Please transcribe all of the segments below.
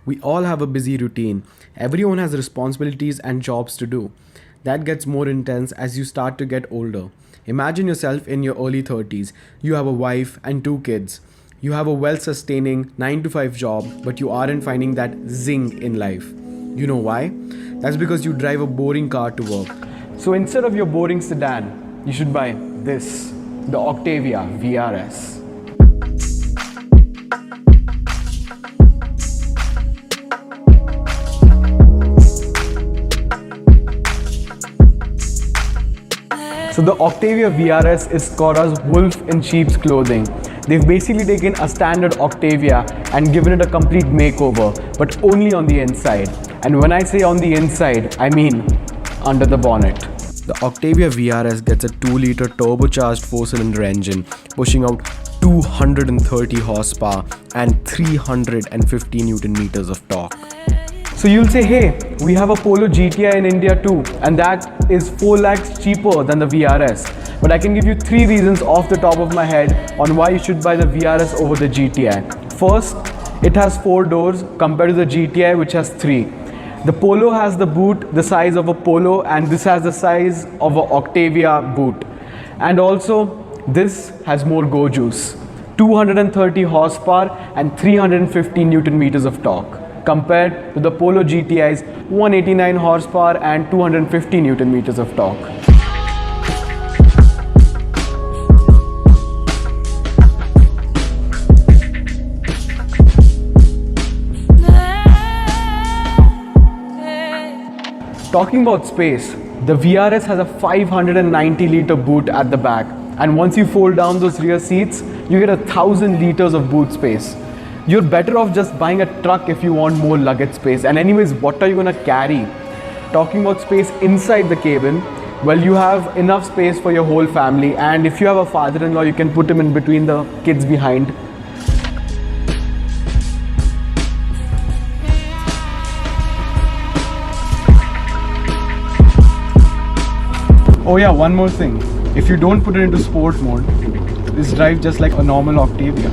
We all have a busy routine. Everyone has responsibilities and jobs to do. That gets more intense as you start to get older. Imagine yourself in your early 30s. You have a wife and 2 kids. You have a well sustaining 9 to 5 job, but you aren't finding that zing in life. You know why? That's because you drive a boring car to work. So instead of your boring sedan, you should buy this, the Octavia VRS. So the Octavia VRS is Skoda's wolf in sheep's clothing. They've basically taken a standard Octavia and given it a complete makeover, but only on the inside. And when I say on the inside, I mean under the bonnet. The Octavia VRS gets a 2-liter turbocharged 4-cylinder engine, pushing out 230 horsepower and 350 Newton meters of torque. So you'll say, hey, we have a Polo GTI in India too, and that is 4 lakhs cheaper than the VRS. But I can give you 3 reasons off the top of my head on why you should buy the VRS over the GTI. First, it has 4 doors compared to the GTI, which has 3. The Polo has the boot the size of a Polo, and this has the size of an Octavia boot. And also, this has more go juice. 230 horsepower and 350 Newton meters of torque, compared to the Polo GTI's 189 horsepower and 250 Newton meters of torque. Talking about space, the VRS has a 590 liter boot at the back, and once you fold down those rear seats, you get 1,000 liters of boot space. You're better off just buying a truck if you want more luggage space. And anyways, what are you gonna carry? Talking about space inside the cabin, well, you have enough space for your whole family, and if you have a father-in-law, you can put him in between the kids behind. Oh yeah, one more thing. If you don't put it into sport mode, this drives just like a normal Octavia.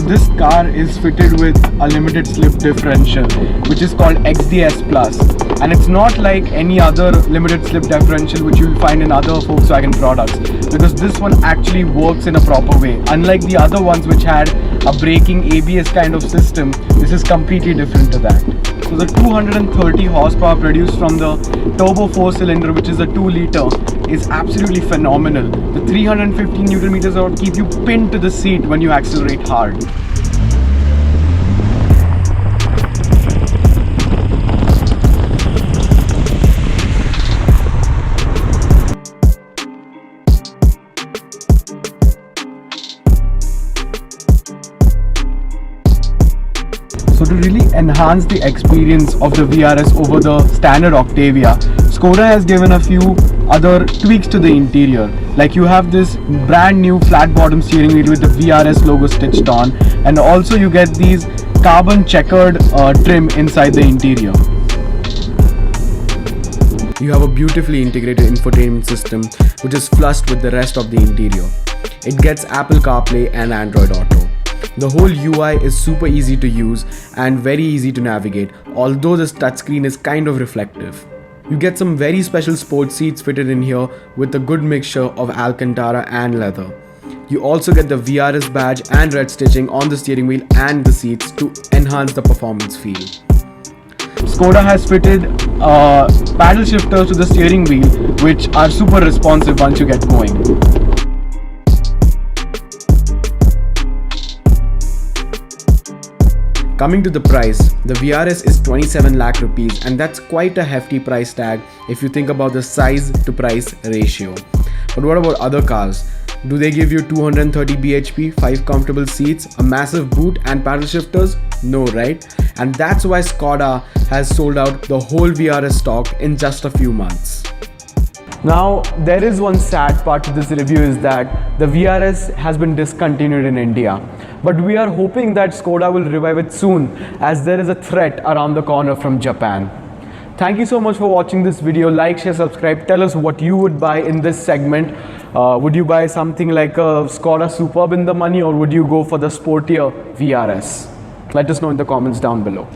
This car is fitted with a limited slip differential, which is called XDS Plus, and it's not like any other limited slip differential which you will find in other Volkswagen products, because this one actually works in a proper way. Unlike the other ones which had a braking ABS kind of system, this is completely different to that. So the 230 horsepower produced from the turbo 4-cylinder, which is a 2-liter, is absolutely phenomenal. The 350 Newton meters will keep you pinned to the seat when you accelerate hard. So to really enhance the experience of the VRS over the standard Octavia, Skoda has given a few other tweaks to the interior. Like you have this brand new flat bottom steering wheel with the VRS logo stitched on, and also you get these carbon checkered trim inside the interior. You have a beautifully integrated infotainment system which is flushed with the rest of the interior. It gets Apple CarPlay and Android Auto. The whole UI is super easy to use and very easy to navigate, although this touchscreen is kind of reflective. You get some very special sports seats fitted in here with a good mixture of Alcantara and leather. You also get the VRS badge and red stitching on the steering wheel and the seats to enhance the performance feel. Skoda has fitted paddle shifters to the steering wheel, which are super responsive once you get going. Coming to the price, the VRS is 27 lakh rupees, and that's quite a hefty price tag if you think about the size to price ratio. But what about other cars? Do they give you 230 bhp, 5 comfortable seats, a massive boot and paddle shifters? No, right? And that's why Skoda has sold out the whole VRS stock in just a few months. Now, there is one sad part to this review, is that the VRS has been discontinued in India. But we are hoping that Skoda will revive it soon, as there is a threat around the corner from Japan. Thank you so much for watching this video. Like, share, subscribe. Tell us what you would buy in this segment. Would you buy something like a Skoda Superb in the money, or would you go for the sportier VRS? Let us know in the comments down below.